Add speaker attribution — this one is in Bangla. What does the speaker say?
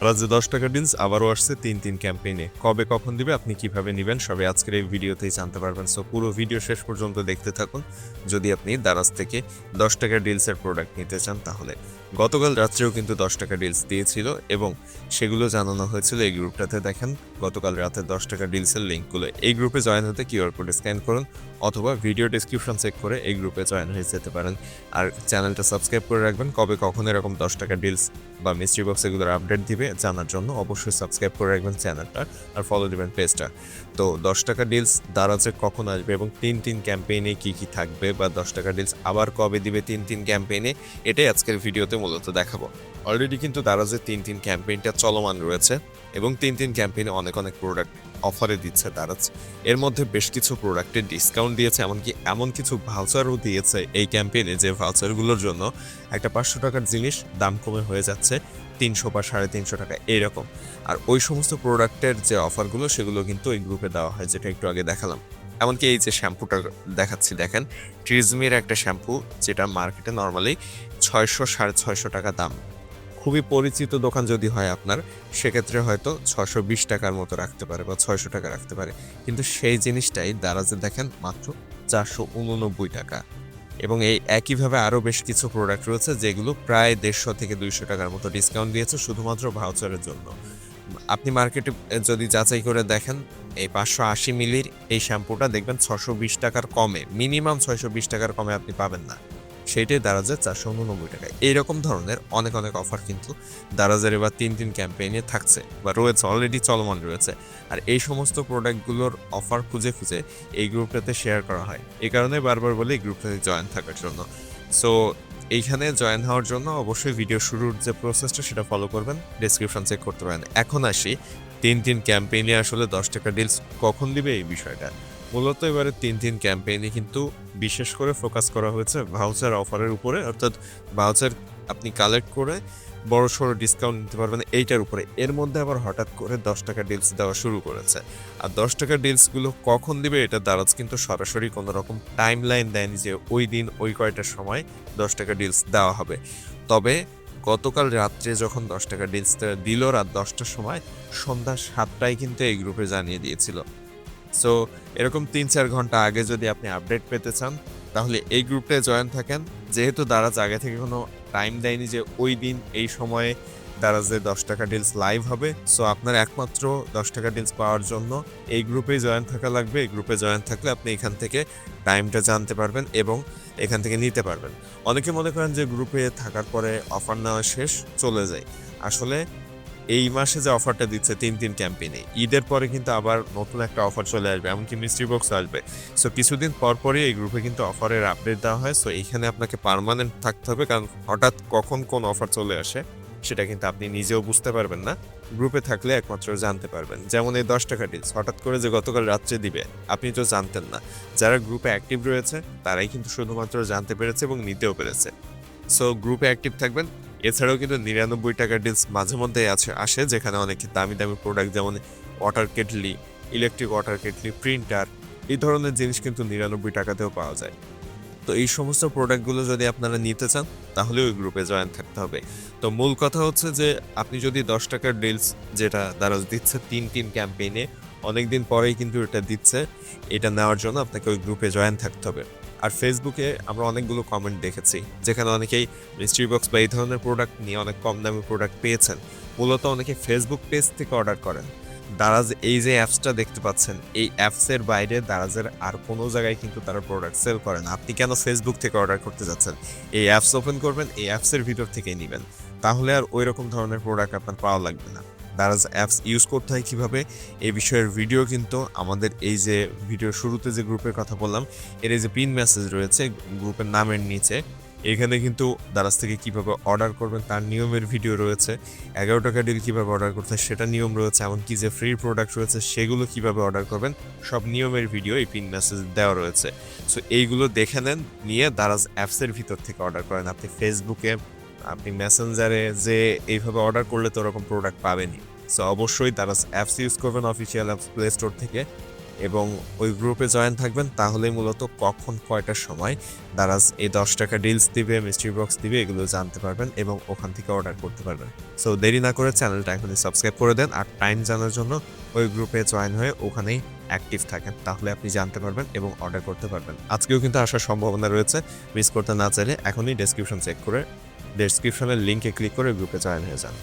Speaker 1: তারা যে 10 টাকা ডিলস আবারও আসছে 3 ক্যাম্পেইনে। কবে কখন দিবে, আপনি কিভাবে নিবেন, সবই আজকের এই ভিডিওতেই জানতে পারবেন। সো পুরো ভিডিও শেষ পর্যন্ত দেখতে থাকুন যদি আপনি দারাজ থেকে 10 টাকা ডিলসের প্রোডাক্ট নিতে চান। তাহলে গতকাল রাত্রেও কিন্তু 10 টাকা ডিলস দিয়েছিল এবং সেগুলো জানানো হয়েছিল এই গ্রুপটাতে। দেখেন গতকাল রাতে 10 টাকা ডিলসের লিঙ্কগুলো। এই গ্রুপে জয়েন হতে কিউআর কোড স্ক্যান করুন অথবা ভিডিও ডিসক্রিপশন চেক করে এই গ্রুপে জয়েন হয়ে যেতে পারেন। আর চ্যানেলটা সাবস্ক্রাইব করে রাখবেন, কবে কখন এরকম 10 টাকা ডিলস বা মিস্ট্রি বক্স এগুলোর আপডেট দিবে জানার জন্য অবশ্যই সাবস্ক্রাইব করে রাখবেন চ্যানেলটা আর ফলো দিবেন পেজটা। তো 10 টাকা ডিলস দারাজে কখন আসবে এবং 3 ক্যাম্পেইনে কি কি থাকবে, বা 10 টাকা ডিলস আবার কবে দিবে 3 ক্যাম্পেইনে, এটাই আজকের ভিডিওতে মূলত দেখাবো। অলরেডি কিন্তু দারাজে 3 ক্যাম্পেইনটা চলমান রয়েছে এবং 3 ক্যাম্পেইনে অনেক অনেক প্রোডাক্ট অফারে দিচ্ছে দারাজ। এর মধ্যে বেশ কিছু প্রোডাক্টের ডিসকাউন্ট দিয়েছে, এমনকি এমন কিছু ভাউচারও দিয়েছে এই ক্যাম্পেইনে যে ভাউচারগুলোর জন্য একটা 500 টাকার জিনিস দাম কমে হয়ে যাচ্ছে 300 বা 350 টাকা এইরকম। আর ওই সমস্ত প্রোডাক্টের যে অফারগুলো সেগুলো কিন্তু এই গ্রুপে দেওয়া হয়, যেটা একটু আগে দেখালাম। এমনকি এই যে শ্যাম্পুটা দেখাচ্ছি, দেখেন ট্রিজমির একটা শ্যাম্পু যেটা মার্কেটে নর্মালি 600 650 টাকা দাম। খুবই পরিচিত দোকান যদি হয় আপনার, সেক্ষেত্রে হয়তো 620 টাকার মতো রাখতে পারে বা 600 টাকা রাখতে পারে, কিন্তু সেই জিনিসটাই দারাজে দেখেন মাত্র 489 টাকা। এবং এই একইভাবে আরও বেশ কিছু প্রোডাক্ট রয়েছে যেগুলো প্রায় 150 থেকে 200 টাকার মতো ডিসকাউন্ট দিয়েছে শুধুমাত্র ভাউচারের জন্য। আপনি মার্কেটে যদি যাচাই করে দেখেন, এই 580 মিলির এই শ্যাম্পুটা দেখবেন 620 টাকার কমে, মিনিমাম 620 টাকার কমে আপনি পাবেন না। সেইটাই দারাজের 489 টাকায়। এইরকম ধরনের অনেক অনেক অফার কিন্তু দারাজের এবার 3 ক্যাম্পেইনে থাকছে বা রয়েছে, অলরেডি চলমান রয়েছে। আর এই সমস্ত প্রোডাক্টগুলোর অফার খুঁজে খুঁজে এই গ্রুপটাতে শেয়ার করা হয়। এই কারণে বারবার বলে এই গ্রুপটাতে জয়েন থাকার জন্য। সো এইখানে জয়েন হওয়ার জন্য অবশ্যই ভিডিও শুরুর যে প্রসেসটা সেটা ফলো করবেন, ডেসক্রিপশন চেক করতে পারেন। এখন আসি 3 ক্যাম্পেইনে আসলে 10 টাকা ডিলস কখন দিবে এই বিষয়টা। মূলত এবারে 3 ক্যাম্পেইনে কিন্তু বিশেষ করে ফোকাস করা হয়েছে ভাউচার অফারের উপরে, অর্থাৎ ভাউচার আপনি কালেক্ট করে বড় সড়ো ডিসকাউন্ট নিতে পারবেন এইটার উপরে। এর মধ্যে আবার হঠাৎ করে 10 টাকা ডিলস দেওয়া শুরু করেছে। আর 10 টাকা ডিলসগুলো কখন দিবে এটা দারাজ কিন্তু সরাসরি কোনো রকম টাইম লাইন দেয়নি যে ওই দিন ওই কয়টার সময় 10 টাকা ডিলস দেওয়া হবে। তবে গতকাল রাত্রে যখন 10 টাকা ডিলসটা দিল রাত 10টার সময়, সন্ধ্যা 7টায় কিন্তু এই গ্রুপে জানিয়ে দিয়েছিল। সো এরকম 3-4 ঘন্টা আগে যদি আপনি আপডেট পেতে চান তাহলে এই গ্রুপটায় জয়েন থাকেন। যেহেতু দারাজ আগে থেকে কোনো টাইম দেয়নি যে ওই দিন এই সময়ে দারাজে 10 টাকা ডিলস লাইভ হবে, সো আপনার একমাত্র 10 টাকা ডিলস পাওয়ার জন্য এই গ্রুপেই জয়েন থাকা লাগবে। এই গ্রুপে জয়েন থাকলে আপনি এখান থেকে টাইমটা জানতে পারবেন এবং এখান থেকে নিতে পারবেন। অনেকে মনে করেন যে গ্রুপে থাকার পরে অফার নেওয়া শেষ, চলে যায়। আসলে এই মাসে যে অফারটা দিচ্ছে 3 ক্যাম্পেইনে, ঈদের পরে কিন্তু আবার নতুন একটা অফার চলে আসবে, এমনকি মিস্ট্রি বক্স আসবে। সো কিছুদিন পর পরই এই গ্রুপে কিন্তু অফারের আপডেট দেওয়া হয়। সো এইখানে আপনাকে পার্মানেন্ট থাকতে হবে, কারণ হঠাৎ কখন কোন অফার চলে আসে সেটা কিন্তু আপনি নিজেও বুঝতে পারবেন না। গ্রুপে থাকলে একমাত্র জানতে পারবেন। যেমন এই 10 টাকা ডিলস হঠাৎ করে যে গতকাল রাত্রে দিবে, আপনি তো জানতেন না। যারা গ্রুপে অ্যাক্টিভ রয়েছে তারাই কিন্তু শুধুমাত্র জানতে পেরেছে এবং নিতেও পেরেছে। সো গ্রুপে অ্যাক্টিভ থাকবেন। এছাড়াও কিন্তু 99 টাকা ডিলস মাঝে মধ্যে আসে, যেখানে অনেক দামি দামি প্রোডাক্ট যেমন water kettle, electric water kettle, printer, এই ধরনের জিনিস কিন্তু 99 টাকাতেও পাওয়া যায়। তো এই সমস্ত প্রোডাক্টগুলো যদি আপনারা নিতে চান তাহলে ওই গ্রুপে জয়েন থাকতে হবে। তো মূল কথা হচ্ছে যে আপনি যদি 10 টাকার ডিলস যেটা দারাজ দিচ্ছে 3 ক্যাম্পেইনে, অনেকদিন পরেই কিন্তু এটা দিচ্ছে, এটা নেওয়ার জন্য আপনাকে ওই গ্রুপে জয়েন থাকতে হবে। আর ফেসবুকে আমরা অনেকগুলো কমেন্ট দেখেছি যেখানে অনেকেই মিস্ট্রি বক্স বা এই ধরনের প্রোডাক্ট নিয়ে অনেক কম দামি প্রোডাক্ট পেয়েছেন। মূলত অনেকে ফেসবুক পেজ থেকে অর্ডার করেন। দারাজ এই যে অ্যাপসটা দেখতে পাচ্ছেন, এই অ্যাপসের বাইরে দারাজের আর কোনো জায়গায় কিন্তু তারা প্রোডাক্ট সেল করে না। আপনি কেন ফেসবুক থেকে অর্ডার করতে যাচ্ছেন? এই অ্যাপস ওপেন করবেন, এই অ্যাপসের ভিতর থেকেই নেবেন, তাহলে আর ওই রকম ধরনের প্রোডাক্ট আপনার পাওয়া লাগবে না। দারাজ অ্যাপস ইউজ করতে হয় কীভাবে, এই বিষয়ের ভিডিও কিন্তু আমাদের এই যে ভিডিও শুরুতে যে গ্রুপের কথা বললাম এর এই যে পিন মেসেজ রয়েছে গ্রুপের নামের নিচে, এখানে কিন্তু দারাজ থেকে কিভাবে অর্ডার করবেন তার নিয়মের ভিডিও রয়েছে। 11 টাকা ডিল কিভাবে অর্ডার করতে হয় সেটা নিয়ম রয়েছে, এমনকি যে ফ্রি প্রোডাক্ট রয়েছে সেগুলো কিভাবে অর্ডার করবেন সব নিয়মের ভিডিও এই পিন মেসেজ দেওয়া রয়েছে। সো এইগুলো দেখে নেন, নিয়ে দারাজ অ্যাপসের ভিতর থেকে অর্ডার করেন। আপনি ফেসবুকে, আপনি মেসেঞ্জারে যে এইভাবে অর্ডার করলে তো ওরকম প্রোডাক্ট পাবেনই। সো অবশ্যই দারাজ অ্যাপস ইউজ করবেন, অফিসিয়াল অ্যাপস প্লে স্টোর থেকে। এবং ওই গ্রুপে জয়েন থাকবেন, তাহলে মূলত কখন কয়টার সময় দারাজ এই 10 টাকা ডিলস দিবে, মিস্ট্রি বক্স দিবে, এগুলো জানতে পারবেন এবং ওখান থেকে অর্ডার করতে পারবেন। সো দেরি না করে চ্যানেলটা এখনই সাবস্ক্রাইব করে দেন, আর টাইম জানার জন্য ওই গ্রুপে জয়েন হয়ে ওখানেই অ্যাক্টিভ থাকেন, তাহলে আপনি জানতে পারবেন এবং অর্ডার করতে পারবেন। আজকেও কিন্তু আসার সম্ভাবনা রয়েছে, মিস করতে না চাইলে এখনই ডেসক্রিপশন চেক করে ডেসক্রিপশনের লিঙ্কে ক্লিক করে গ্রুপে জয়েন হয়ে যান।